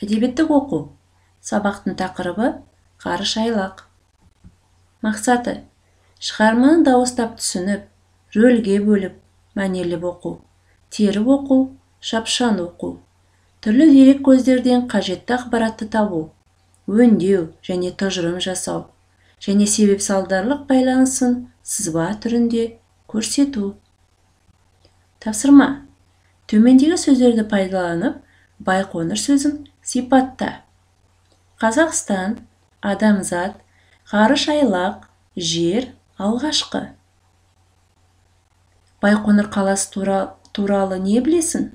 Әдебиеттік оқу. Сабақтың тақырыбы ғарыш айлақ. Мақсаты: шығарманы дауыстап түсініп, рөлге бөліп, мәнерлеп оқу, теріп оқу, шапшаң оқу, түрлі дерек көздерден қажетті ақпаратты табу, өңдеу және тұжырым жасау, және себеп-салдарлық байланысын сызба түрінде көрсету. Тапсырма: төмендегі сөздерді пайдаланып, Байқоңыр сөзін сипатта. Қазақстан, адамзат, ғарыш айлақ, жер, алғашқы. Байқоңыр қаласы туралы не білесің?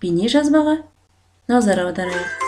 Бейне жазбаға назар аударайық.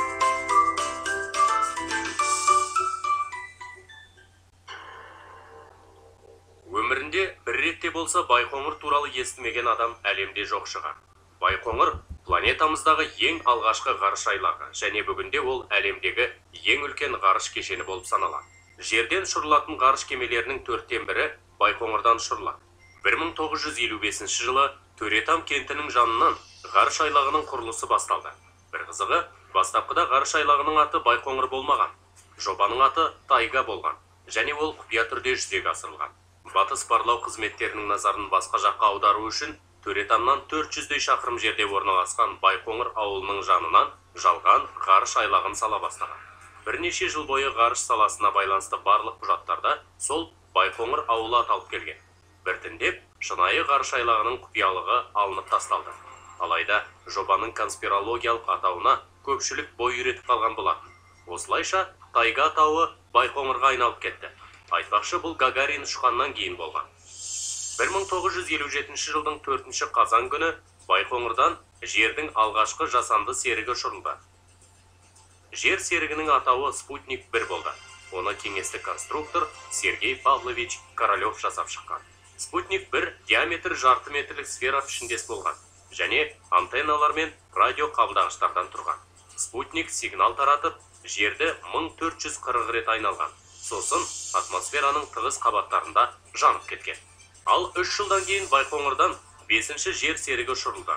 Өмірінде бір ретте болса Байқоңыр туралы естімеген адам әлемде жоқ шығар. Байқоңыр планетамыздағы ең алғашқы ғарыш айлағы, және бүгінде ол әлемдегі ең үлкен ғарыш кешені болып саналады. Жерден ұшырылатын ғарыш кемелерінің 4-тен бірі Байқоңырдан ұшырылады. 1955 жылы Төретам кентінің жанынан ғарыш айлағының құрылысы басталды. Бір қызығы, бастапқыда ғарыш айлағының аты Байқоңыр болмаған. Жобаның аты Тайга болған, және ол құпия түрде жүзеге асырылған. Батыс барлау қызметтерінің назарын басқа жаққа аудару үшін Төретамнан 400 шақырым жерде орналасқан Байқоңыр ауылының жанынан жалған ғарыш айлағын сала бастаған. Бірнеше жыл бойы ғарыш саласына байланысты барлық құжаттарда сол Байқоңыр ауылы аталып келген. Біртіндеп, шынайы ғарыш айлағының құпиялығы алынып тасталды. Алайда, жобаның конспирологиялық атауына көпшілік бой үйретіп қалған болатын. Осылайша, Тайга атауы Байқоңырға айналып кетті. Айтпақшы, бұл Гагарин ұшқаннан кейін болған. 1957 жылдың 4 қазан күні Байқоңырдан жердің алғашқы жасанды серігі ұшырылды. Жер серігінің атауы Спутник 1 болды. Оны кеңестік конструктор Сергей Павлович Королев жасап шыққан. Спутник 1 диаметр жарты метрлік сфера пішіндес болған, және антенналар мен радио қабылдағыштардан тұрған. Спутник сигнал таратып, жерді 1440 рет айналған. Сосын атмосфераның тығыз қабаттарында жанып кеткен. Ал 3 жылдан кейін Байқоңырдан 5-ші жер серігі ұшырылды.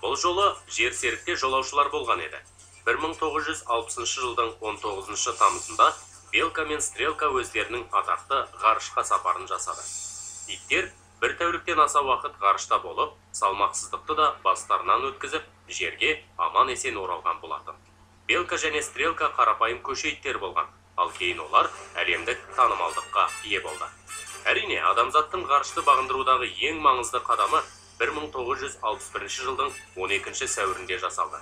Бұл жолы жер серікте жолаушылар болған еді. 1960 жылдың 19 тамызында Белка мен Стрелка өздерінің атақты ғарышқа сапарын жасады. Иттер бір тәуліктен аса уақыт ғарышта болып, салмақсыздықты да бастарынан өткізіп, жерге аман есен оралған болатын. Белка және Стрелка қарапайым көше иттер болған, ал кейін олар әлемдік танымалдыққа ие болды. Әрине, адамзаттың ғарышты бағындырудағы ең маңызды қадамы 1961 жылдың 12 сәуірінде жасалды.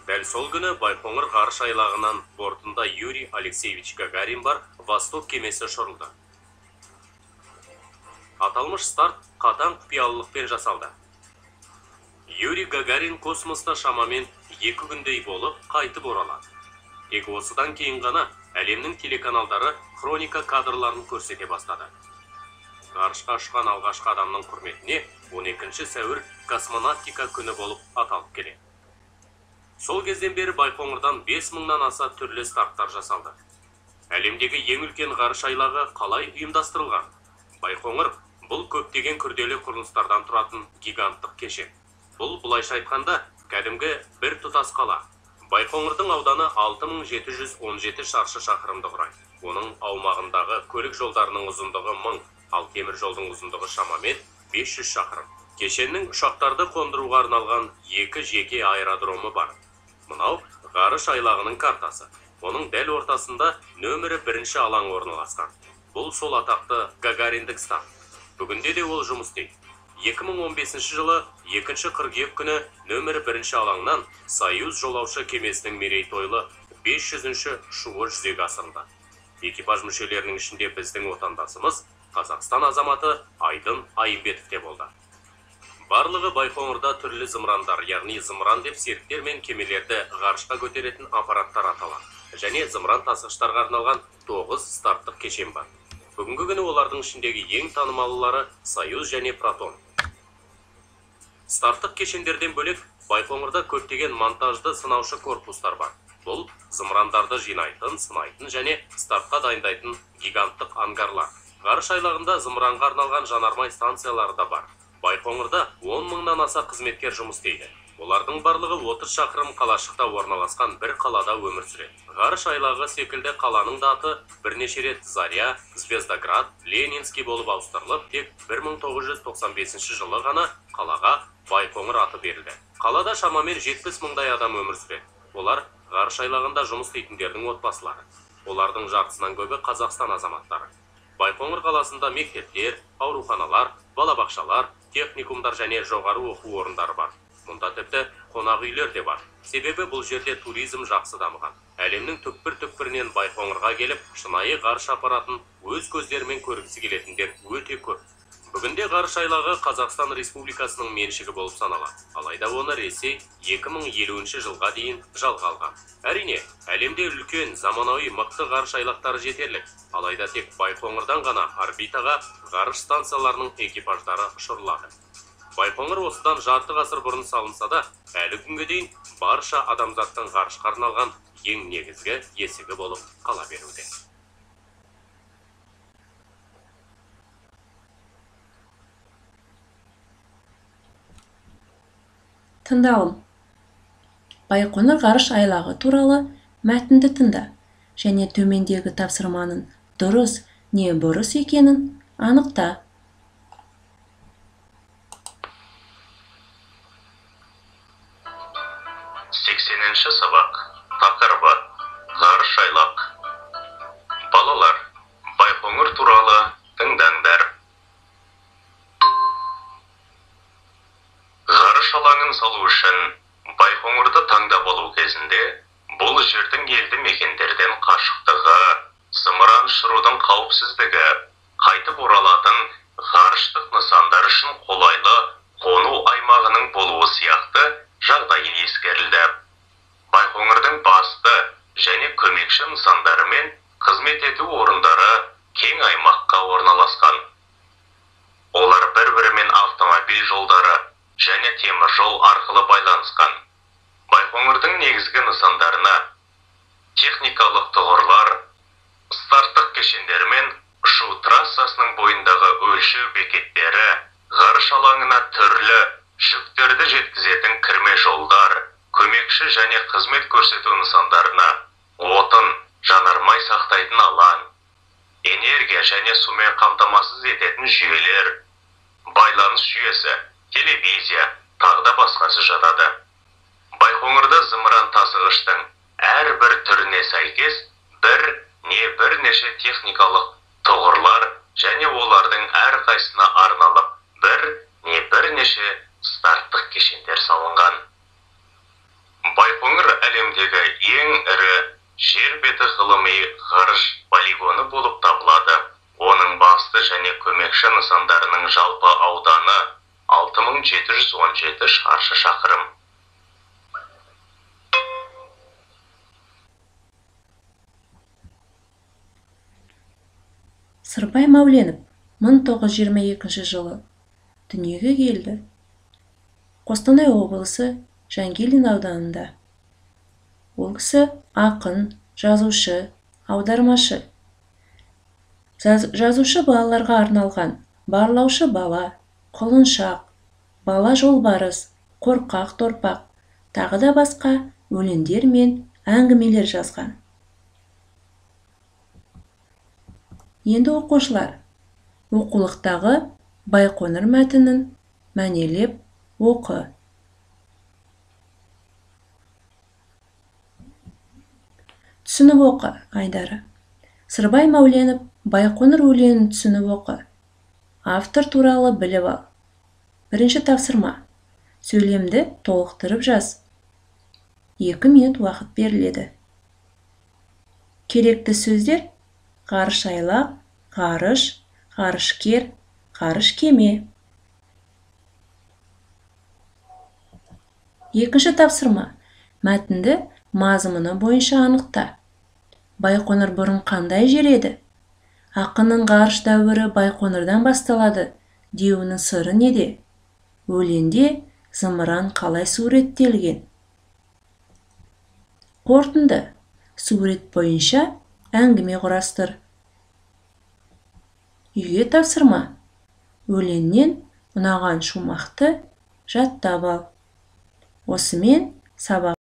Дәл сол күні Байқоңыр ғарыш айлағынан бортында Юрий Алексеевич Гагарин бар Восток кемесі ұшырылды. Аталмыш старт қатаң құпиялылықпен жасалды. Юрий Гагарин космоста шамамен 2 күндей болып қайтып оралады. Тек осыдан кейін ғана әлемнің телеканалдары хроника кадрларын көрсете бастады. Ғарышқа ұшқан алғашқы адамның құрметіне 12 сәуір космонавтика күні болып аталып келеді. Сол кезден бері Байқоңырдан 5000-нан аса түрлі старттар жасалды. Әлемдегі ең үлкен ғарыш айлағы қалай ұйымдастырылған? Байқоңыр бұл көптеген күрделі құрылыстардан тұратын гиганттық кешен. Бұл бұлайша айтқанда кәдімгі бір тұтас қала. Байқоңырдың ауданы 6717 шаршы шақырымды құрайды. Оның аумағындағы көлік жолдарының ұзындығы 1000, ал темір жолдың ұзындығы шамамен 500 шақырым. Кешеннің ұшақтарды қондыруға арналған 2 жеке аэродромы бар. Мынау ғарыш айлағының картасы. Оның дәл ортасында нөмірі 1-ші алаң орналасқан. Бұл сол атақты Гагариндік стант. Бүгінде де ол жұмыс істейді. 2015 жылы 2 қыркүйек күні нөмірі 1-ші алаңнан Союз жолаушы кемесінің мерейтойлы 500-ші ұшуы жүзеге асырылды. Экипаж мүшелерінің ішінде біздің отандасымыз Қазақстан азаматы Айдын Айымбетов те болды. Барлығы Байқоңырда түрлі зымырандар, яғни зымыран деп серіктер мен кемелерді ғарышқа көтеретін аппараттар аталады. Және зымыран тасығыштарға арналған 9 старттық кешен бар. Бүгінгі күні олардың ішіндегі ең танымалылары Союз және Протон. Старттық кешендерден бөлек Байқоңырда көптеген монтажды сынаушы корпустар бар. Бұл зымырандарды жинайтын, сынайтын және стартқа дайындайтын гиганттық ангарлар. Ғарыш айлағында зымыранға арналған жанармай станциялары да бар. Байқоңырда 10 000-нан аса қызметкер жұмыс істейді. Олардың барлығы 30 шақырым қалашықта орналасқан бір қалада өмір сүреді. Ғарыш айлағы секілді қаланың да аты бірнеше рет Заря, Звездоград, Ленинский болып ауыстырылып, тек 1995 жылы ғана қалаға Байқоңыр аты берілді. Қалада шамамен 70 мыңдай адам өмір сүреді. Олар ғарыш айлағында жұмыс істейтіндердің отбасылары. Олардың жартысынан көбі Қазақстан азаматтары. Байқоңыр қаласында мектептер, ауруханалар, балабақшалар, техникумдар және жоғары оқу орындары бар. Мұнда тіпті қонақ үйлер де бар. Себебі бұл жерде туризм жақсы дамыған. Әлемнің түкпір-түкпірінен Байқоңырға келіп, шынайы ғарыш аппаратын өз көздерімен көргісі келетіндер өте көп. Бүгінде ғарыш айлағы Қазақстан Республикасының меншігі болып саналады. Алайда оны Ресей 2050 жылға дейін жалға алған. Әрине, әлемде үлкен, заманауи мықты ғарыш айлақтары жетерлік. Алайда тек Байқоңырдан ғана орбитаға ғарыш станцияларының экипаждары ұшырылады. Байқоңыр осыдан жарты ғасыр бұрын салынса да, әлі күнге дейін барша адамзаттың ғарышқа арналған ең негізгі есігі болып қала беруде. Тыңдауым. Байқоңыр ғарыш айлағы туралы мәтінді тыңда және төмендегі тапсырманың дұрыс не бұрыс екенін анықта. 80-ші сабақ. Тақырыбы: ғарыш айлақ. Балалар, Байқоңыр туралы тыңдаңдар. Ғарыш алаңын салу үшін Байқоңырды таңдап алу кезінде бұл жердің елді мекендерден қашықтығы, зымыран ұшырудың қауіпсіздігі, қайтып оралатын ғарыштық нысандар үшін қолайлы қону аймағының болуы сияқты жағдайы ескерілді. Байқоңырдың басты және көмекші нысандары мен қызмет ету орындары кең аймаққа орналасқан. Олар бір-бірімен автомобиль жолдары және темір жол арқылы байланысқан. Байқоңырдың негізгі нысандарына техникалық тұғырлар, старттық кешендері мен ұшу трассасының бойындағы өлшеу бекеттері, ғарыш алаңына түрлі жүктерді жеткізетін кірме жолдар, көмекші және қызмет көрсету нысандарына отын, жанармай сақтайтын алаң, энергия және сумен қамтамасыз ететін жүйелер, байланыс жүйесі, телевизия, тағы да басқасы жатады. Байқоңырда зымыран тасығыштың әрбір түріне сәйкес бірнеше техникалық тұғырлар және олардың әрқайсысына арналып бірнеше старттық кешендер салынған. Байқоңыр әлемдегі ең ірі жер беті ғылыми ғарыш полигоны болып табылады. Оның басты және көмекші нысандарының жалпы ауданы 6717 шаршы шақырым. Сырбай Мәуленов 1922 жылы дүниеге келді. Қостанай облысы Жангелдин ауданында. Ол кісі ақын, жазушы, аудармашы. Жазушы балаларға арналған Барлаушы бала, Құлыншақ, Бала жолбарыс, Қорқақ торпақ, тағы да басқа өлеңдер мен әңгімелер жазған. Енді оқушылар оқулықтағы Байқоңыр мәтінін мәнерлеп оқы. Түсініп оқы, Айдары. Сырбай Мәуленов Байқоңыр өлеңін түсініп оқы. Автор туралы біліп ал. Бірінші тапсырма. Сөйлемді толықтырып жаз. 2 минут уақыт беріледі. Керекті сөздер: ғарыш айлақ, ғарыш, ғарышкер, ғарыш кеме. Екінші тапсырма. Мәтінді мазмұны бойынша анықта. Байқоңыр бұрын қандай жер еді? Ақынның ғарыш дәуірі Байқоңырдан басталады деуінің сыры неде? Өлеңде зымыран қалай суреттелген? Қорытынды. Сурет бойынша әңгіме құрастыр. Үйге тапсырма. Өлеңнен ұнаған шумақты жаттап ал. осымен сабақ